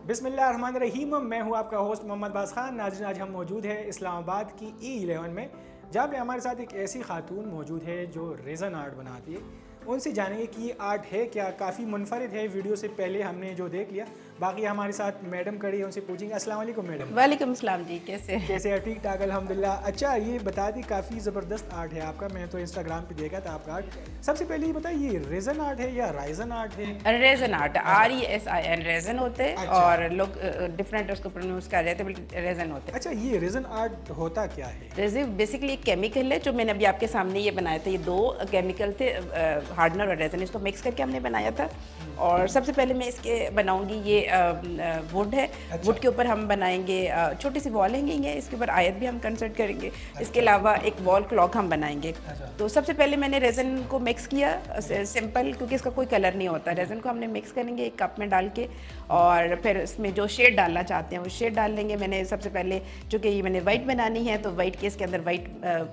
बिस्मिल्लाहिर्रहमानिर्रहीम। मैं हूं आपका होस्ट मोहम्मद बास खान। नाज़रीन, आज हम मौजूद है इस्लामाबाद की E11 में, जहां पे हमारे साथ एक ऐसी खातून मौजूद है जो रेज़न आर्ट बनाती है। उनसे जानेंगे कि ये आर्ट है क्या, काफ़ी मुनफरिद है। वीडियो से पहले हमने जो देख लिया, बाकी हमारे साथ मैडम खड़ी है, उनसे पूछेंगे। अस्सलाम वालेकुम मैडम। वालेकुम सलाम जी, कैसे हैं? कैसे है? ठीक ठाक अल्हम्दुलिल्लाह। अच्छा, ये बता दी, काफ़ी ज़बरदस्त आर्ट है आपका। मैं तो इंस्टाग्राम पे देखा था आपका आर्ट। सबसे पहले ये बताइए, ये रेज़न आर्ट है या राइजन आर्ट है? रेजन आर्ट, RESIN रेजन होते हैं। अच्छा। और लोग डिफरेंट उसको प्रोनाउंस कर रहे थे, बल्कि रेजन होते हैं। अच्छा, ये रेज़न आर्ट होता क्या है? रेजिन बेसिकली एक केमिकल है जो मैंने अभी आपके सामने ये बनाए थे। ये दो केमिकल थे, हार्डनर और रेजन, इसको मिक्स करके हमने बनाया था। और सबसे पहले मैं इसके बनाऊंगी, ये वुड है। अच्छा। वुड के ऊपर हम बनाएंगे छोटी सी वॉल हैंगिंग है, इसके ऊपर आयत भी हम कंसर्ट करेंगे। इसके अलावा एक वॉल क्लॉक हम बनाएंगे। अच्छा। तो सबसे पहले मैंने रेजन को मिक्स किया, सिंपल, क्योंकि इसका कोई कलर नहीं होता। रेजन को हमने मिक्स करेंगे एक कप में डाल के, और फिर इसमें जो शेड डालना चाहते हैं वो शेड डाल लेंगे। मैंने सबसे पहले, चूँकि ये मैंने वाइट बनानी है, तो वाइट के इसके अंदर वाइट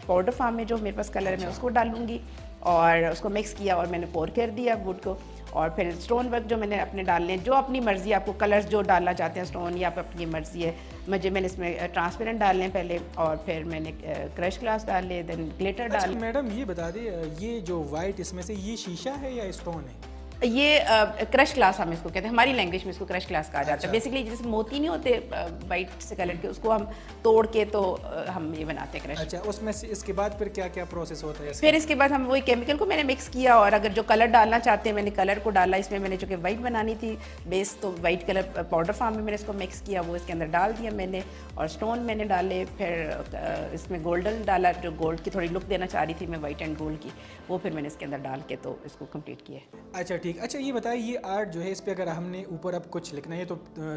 पाउडर फॉर्म में जो मेरे पास कलर है मैं उसको डालूंगी। और उसको मिक्स किया और मैंने पोर कर दिया वुड को। और फिर स्टोन वर्क जो मैंने अपने डालने हैं, जो अपनी मर्ज़ी, आपको कलर्स जो डालना चाहते हैं स्टोन, या आप अपनी मर्ज़ी है। मैंने इसमें ट्रांसपेरेंट डालने हैं पहले, और फिर मैंने क्रश ग्लास डाले, देन ग्लिटर डाले। अच्छा मैडम, ये बता दी, ये जो वाइट इसमें से ये शीशा है या स्टोन है? ये क्रश ग्लास हम इसको कहते हैं, हमारी लैंग्वेज में इसको क्रश ग्लास कहा जाता अच्छा। है। बेसिकली जैसे मोती नहीं होते वाइट से कलर के, उसको हम तोड़ के तो हम ये बनाते हैं क्रश। अच्छा, उसमें से इसके बाद फिर क्या क्या प्रोसेस होता है इसका? फिर इसके बाद हम वही केमिकल को मैंने मिक्स किया, और अगर जो कलर डालना चाहते हैं मैंने कलर को डाला इसमें। मैंने चूँकि वाइट बनानी थी बेस, तो वाइट कलर पाउडर फॉर्म में मैंने इसको मिक्स किया, वो इसके अंदर डाल दिया मैंने। और स्टोन मैंने डाले, फिर इसमें गोल्डन डाला, जो गोल्ड की थोड़ी लुक देना चाह रही थी मैं, वाइट एंड गोल्ड की, वो फिर मैंने इसके अंदर डाल के तो इसको कंप्लीट किया। अच्छा ठीक। अच्छा ये बताइए, ये आर्ट जो है, इस पे अगर हमने ऊपर अब कुछ लिखना है, तो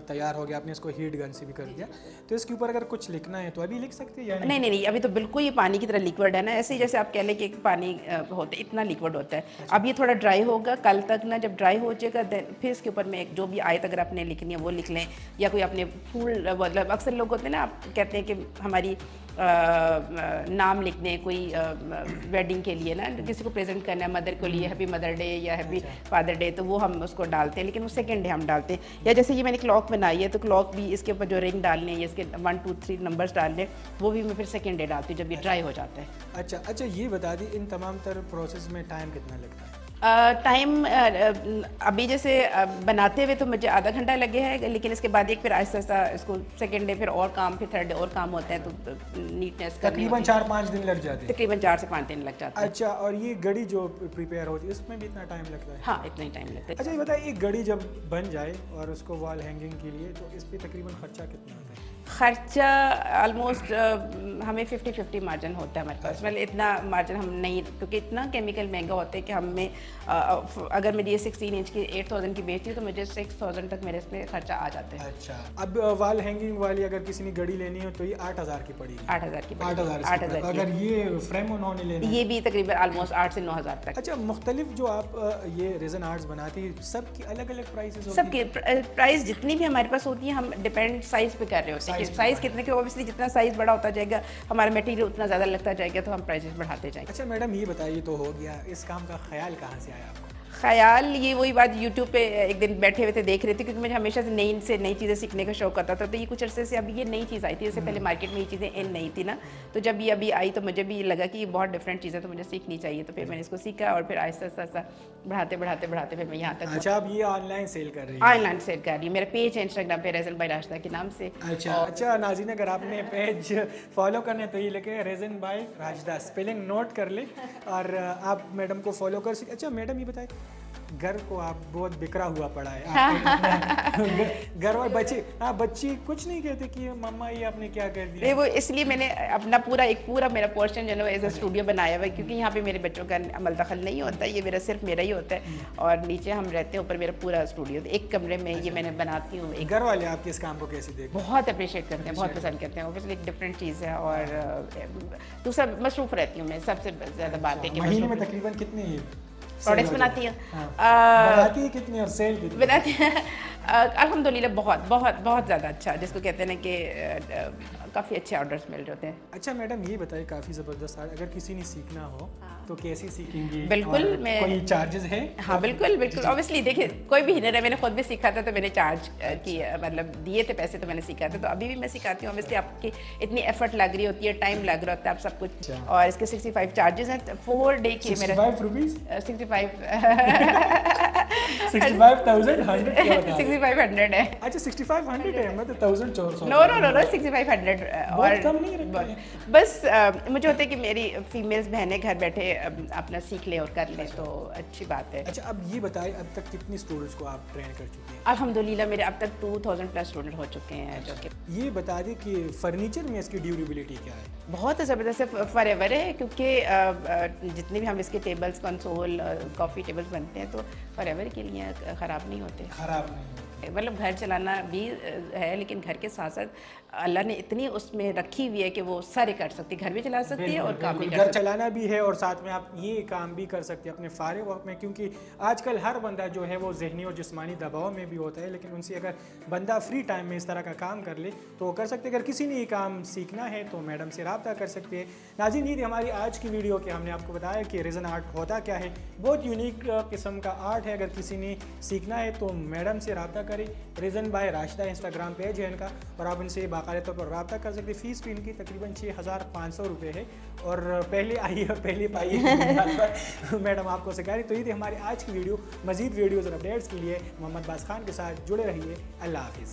तैयार हो गया, आपने इसको हीट गन से भी कर दिया, तो इसके ऊपर अगर कुछ लिखना है तो अभी लिख सकते हैं या नहीं नहीं नहीं, अभी तो बिल्कुल ये पानी की तरह लिक्विड है ना। ऐसे ही जैसे आप कह लें कि पानी होता है, इतना लिक्विड होता है। अच्छा। अब ये थोड़ा ड्राई होगा, कल तक ना जब ड्राई हो जाएगा, देन फिर इसके ऊपर में जो भी आयत अगर आपने लिखनी है वो लिख लें, या कोई अपने फूल, मतलब अक्सर लोग होते हैं ना, आप कहते हैं कि हमारी नाम लिख दें कोई वेडिंग के लिए ना, किसी को प्रेजेंट करना है, मदर के लिए हैप्पी मदर डे या हैप्पी फादर डे, तो वो हम उसको डालते हैं, लेकिन वो सेकंड डे हम डालते हैं। या जैसे ये मैंने क्लॉक बनाई है, तो क्लॉक भी इसके ऊपर जो रिंग डालने हैं, इसके 1 2 3 नंबर्स डालने, वो भी मैं फिर सेकंड डे डालती हूँ जब ये ड्राई हो जाता है। अच्छा अच्छा, ये बता दी, इन तमाम तर प्रोसेस में टाइम कितना लगता है? टाइम अभी जैसे बनाते हुए तो मुझे आधा घंटा लगे है, लेकिन इसके बाद एक फिर आहिस्ता आहिस्ता इसको सेकंड डे फिर और काम, फिर थर्ड डे और काम होता है, तो नीटनेस तकरीबन 4-5 दिन लग जाते हैं। तकरीबन 4 से 5 दिन लग जाते हैं। अच्छा, और ये घड़ी जो प्रिपेयर होती है, उसमें भी इतना टाइम लगता है? हाँ, इतना ही टाइम लगता है। अच्छा ये बताइए, एक घड़ी जब बन जाए और उसको वॉल हैंगिंग के लिए, तो इस पे तकरीबन खर्चा कितना आता है? खर्चा ऑलमोस्ट हमें 50-50 मार्जिन होता है हमारे पास। मतलब इतना मार्जिन हम नहीं, क्योंकि इतना केमिकल महंगा होता है कि हमें अगर मेरी ये 16 इंच की 8000 की बेचती हूँ, तो मुझे 6000 तक मेरे इसमें खर्चा आ जाता है। अच्छा, अब वॉल हैंगिंग वाली अगर किसी ने घड़ी लेनी हो तो ये 8000 की पड़ेगी? 8000 की 8000 की। अगर ये फ्रेम उन्होंने लेना है? ये भी तकरीबन ऑलमोस्ट 8 से 9000 तक। अच्छा, मुख्तलिफ जो आप ये रेज़न आर्ट्स बनाती है, सबकी अलग अलग प्राइसेस होती सबकी प्राइस जितनी भी हमारे पास होती है, हम डिपेंड साइज़ पे कर रहे होते हैं कि साइज़ कितने के। ऑब्वियसली जितना साइज़ बड़ा होता जाएगा, हमारा मटेरियल उतना ज़्यादा लगता जाएगा, तो हम प्राइसेस बढ़ाते जाएंगे। अच्छा मैडम, ये बताइए, तो हो गया, इस काम का ख्याल कहाँ से आया आपको? ख्याल ये वही बात, यूट्यूब पे एक दिन बैठे हुए थे, देख रहे थे, क्योंकि मुझे हमेशा से नई चीज़ें सीखने का शौक आता था। तो ये कुछ अरसे से अभी ये नई चीज़ आई थी, इससे पहले मार्केट में ये चीज़ें इन नहीं थी ना। तो जब ये अभी आई तो मुझे भी लगा कि ये बहुत डिफरेंट चीज़ है, तो मुझे सीखनी चाहिए। तो फिर मैंने इसको सीखा, और फिर आहिस्ता आहिस्ता बढ़ाते फिर मैं यहाँ तक। अच्छा, आप ये ऑनलाइन सेल कर रही हैं? ऑनलाइन सेल कर रही हूँ। मेरा पेज है इंस्टाग्राम पे रेज़न बाय राशिदा के नाम से। अच्छा नाज़रीन, अगर आपने पेज फॉलो करना है तो ये लिखे रेज़न बाय राशिदा, स्पेलिंग नोट कर ले, और आप मैडम को फॉलो कर सकते। अच्छा मैडम, ये बताए, घर को आप बहुत बिखरा हुआ पड़ा है घर और बच्चे, हाँ बच्ची कुछ नहीं कहते कि मम्मा ये आपने क्या कर दिया? नहीं, वो इसलिए मैंने अपना पूरा मेरा पोर्शन जो है एज ए स्टूडियो बनाया हुआ है, क्योंकि यहाँ पे मेरे बच्चों का अमल दखल नहीं होता, ये मेरा सिर्फ मेरा ही होता है। और नीचे हम रहते हैं, ऊपर मेरा पूरा स्टूडियो, एक कमरे में ये मैंने बनाती हूँ। एक घर वाले आपके इस काम को कैसे देखते हैं? बहुत अप्रिशिएट करते हैं, बहुत पसंद करते हैं। ऑब्वियसली एक डिफरेंट चीज़ है, और दूसरा मसरूफ़ रहती हूँ मैं, सबसे ज़्यादा बात है कि महीने में तकरीबन कितने प्रोडक्ट्स बनाती हैं। बनाती है कितनी और सेल कितनी? बनाती हैं अल्हम्दुलिल्लाह बहुत बहुत बहुत ज़्यादा अच्छा, जिसको कहते हैं ना कि काफ़ी अच्छे ऑर्डर्स मिल जाते हैं। अच्छा मैडम ये बताइए, काफ़ी ज़बरदस्त आर्ट, अगर किसी ने सीखना हो तो कैसे सीखेंगी? बिल्कुल, और मैं कोई चार्जेस है? हाँ बिल्कुल बिल्कुल, ऑब्वियसली देखिए कोई भी हिनर है, मैंने खुद भी सीखा था तो मैंने चार्ज किया, मतलब दिए थे पैसे तो मैंने सीखा था, तो अभी भी मैं सिखाती हूँ। ऑब्वियसली आपकी इतनी एफर्ट लग रही होती है, टाइम लग रहा होता है, आप सब कुछ। अच्छा। और इसके 65 चार्जेस हैं, 4 डे के मेरा 65 रुपीज़? 65 65,100 क्या बता रहे हैं? 6500 है। अच्छा 6500 है, मैं तो 1400। नो नो नो नो 6500 बहुत कम नहीं रखते हैं। बस मुझे होता है कि मेरी फीमेल्स बहनें घर बैठे अपना सीख ले और कर ले, तो अच्छी बात है। अच्छा अब ये बताइए, अब तक कितनी स्टूडेंट्स को आप ट्रेन कर चुके हैं? अल्हम्दुलिल्लाह मेरे अब तक 2000 प्लस स्टूडेंट हो चुके हैं, जो कि ये बता दें कि फर्नीचर में इसकी ड्यूरेबिलिटी क्या है? बहुत ज़बरदस्त है, फॉरएवर है, क्योंकि जितने भी हम इसके टेबल्स, कंसोल, कॉफ़ी टेबल्स बनते हैं तो फॉरएवर के लिए ख़राब नहीं होते। खराब नहीं होती। मतलब घर चलाना भी है, लेकिन घर के साथ साथ अल्लाह ने इतनी उसमें रखी हुई है कि वो सारे कर सकती है, घर भी चला सकती है और काम भी कर घर सकती चलाना भी है और साथ में आप ये काम भी कर सकते हैं अपने फारिग वक्त में, क्योंकि आजकल हर बंदा जो है वो जहनी और जिस्मानी दबाव में भी होता है, लेकिन उनसे अगर बंदा फ्री टाइम में इस तरह का काम कर ले तो वो कर सकते हैं। अगर किसी ने ये काम सीखना है तो मैडम से रब्ता कर सकते हैं। नाज़रीन, ये थी हमारी आज की वीडियो कि हमने आपको बताया कि रेज़न आर्ट होता क्या है। बहुत यूनिक किस्म का आर्ट है, अगर किसी ने सीखना है तो मैडम से रब्ता करें। रेज़न बाय राशिदा इंस्टाग्राम पेज है इनका, और आप इनसे बाकायदा तौर पर रब्ता कर सकते हैं। फ़ीस भी इनकी तकरीबन 6500 रुपये है, और पहले आइए और पहले पाइए मैडम आपको सिखा रही। तो ये थी हमारी आज की वीडियो। मज़ीद वीडियोज़ और अपडेट्स के लिए मोहम्मद बास खान के साथ जुड़े रहिए। अल्लाह हाफिज़।